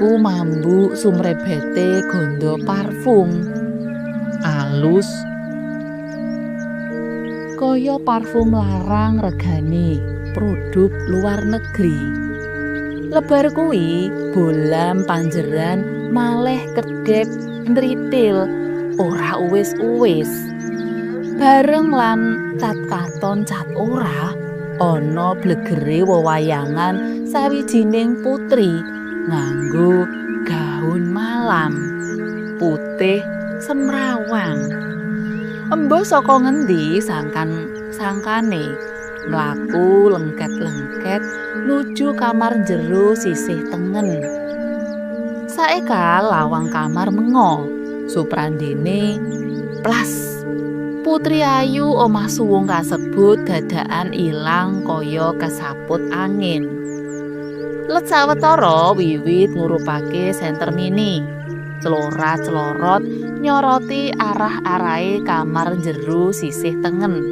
iku mambu sumrebete gondo parfum alus kaya parfum larang regane produk luar negeri. Lebar kuwi bolam panjeran maleh kedhep ndritil ora uwis-uwis. Bareng lan cat katon cat ora ana blegere wewayangan sawijining putri nganggo gaun malam putih semrawang. Embuh saka ngendi sangkane mlaku lengket-lengket nuju kamar jero sisih tengen. Saeka lawang kamar mengo, suprandene plas. Putri ayu omah suwung kasebut dadakan ilang kaya kesaput angin. Let sawetara wiwit ngurupake senter mini. Celorat-celorot nyoroti arah-arahe kamar jero sisih tengen.